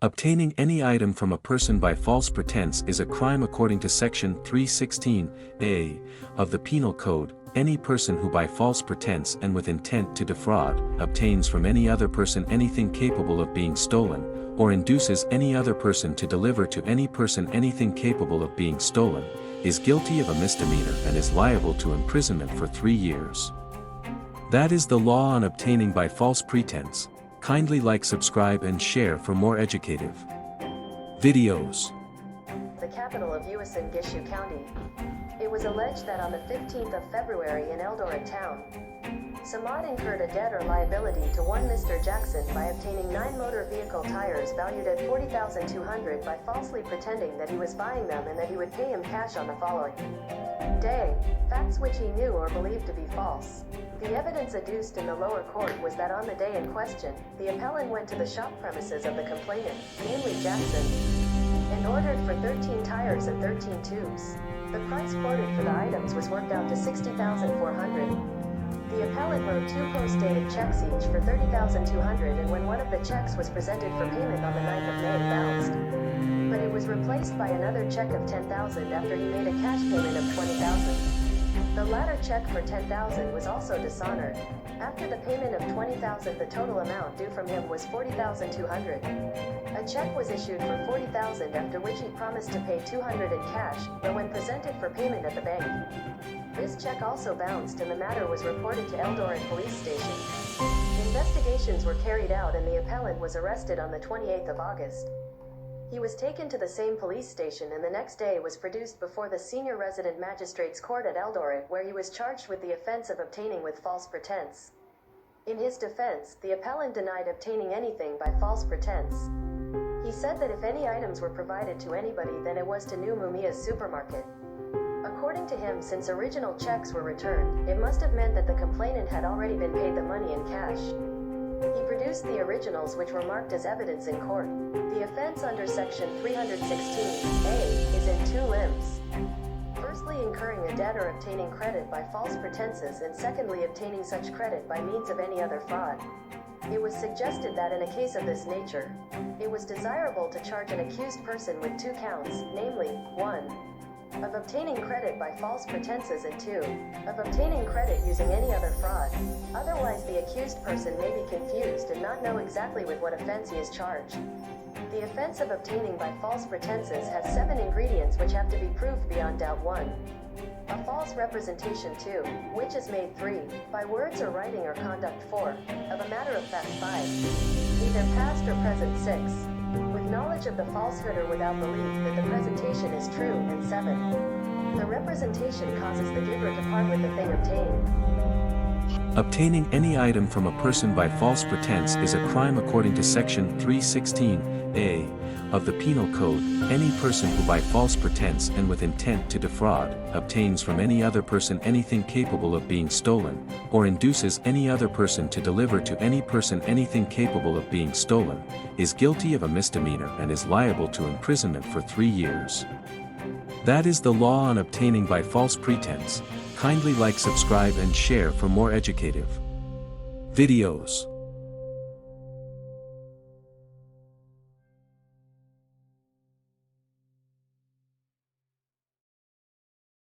Obtaining any item from a person by false pretense is a crime according to Section 316a of the Penal Code. Any person who by false pretense and with intent to defraud obtains from any other person anything capable of being stolen, or induces any other person to deliver to any person anything capable of being stolen, is guilty of a misdemeanor and is liable to imprisonment for 3 years. That is the law on obtaining by false pretense. Kindly like, subscribe and share for more educative videos. The capital of U.S. in Gishu County. It was alleged that on the 15th of February in Eldoret town, Samad incurred a debt or liability to one Mr. Jackson by obtaining 9 motor vehicle tires valued at $40,200 by falsely pretending that he was buying them and that he would pay him cash on the following day, facts which he knew or believed to be false. The evidence adduced in the lower court was that on the day in question, the appellant went to the shop premises of the complainant, namely Jackson, and ordered for 13 tires and 13 tubes. The price quoted for the items was worked out to $60,400. The appellant wrote 2 post-dated checks each for $30,200, and when one of the checks was presented for payment on the 9th of May, it bounced. But it was replaced by another check of $10,000 after he made a cash payment of $20,000. The latter check for $10,000 was also dishonored. After the payment of $20,000, the total amount due from him was $40,200. A check was issued for $40,000, after which he promised to pay $200 in cash, but when presented for payment at the bank, this check also bounced and the matter was reported to Eldoret Police Station. Investigations were carried out and the appellant was arrested on the 28th of August. He was taken to the same police station and the next day was produced before the Senior Resident Magistrates Court at Eldoret, where he was charged with the offense of obtaining with false pretense. In his defense, the appellant denied obtaining anything by false pretense. He said that if any items were provided to anybody, then it was to New Mumia's supermarket. According to him, since original checks were returned, it must have meant that the complainant had already been paid the money in cash. He produced the originals, which were marked as evidence in court. The offense under Section 316a is in 2 limbs. Firstly, incurring a debt or obtaining credit by false pretenses, and secondly, obtaining such credit by means of any other fraud. It was suggested that in a case of this nature, it was desirable to charge an accused person with 2 counts, namely, 1. of obtaining credit by false pretenses, and 2. of obtaining credit using any other fraud. Otherwise, the accused person may be confused and not know exactly with what offense he is charged. The offense of obtaining by false pretenses has 7 ingredients which have to be proved beyond doubt. 1. A false representation. 2. Which is made. 3. By words or writing or conduct. 4. Of a matter of fact. 5. Either past or present. 6. With knowledge of the falsehood or without belief that the presentation is true. And 7. The representation causes the giver to part with the thing obtained. Obtaining any item from a person by false pretense is a crime according to Section 316a of the Penal Code. Any person who by false pretense and with intent to defraud obtains from any other person anything capable of being stolen, or induces any other person to deliver to any person anything capable of being stolen, is guilty of a misdemeanor and is liable to imprisonment for 3 years. That is the law on obtaining by false pretense. Kindly like, subscribe and share for more educative videos.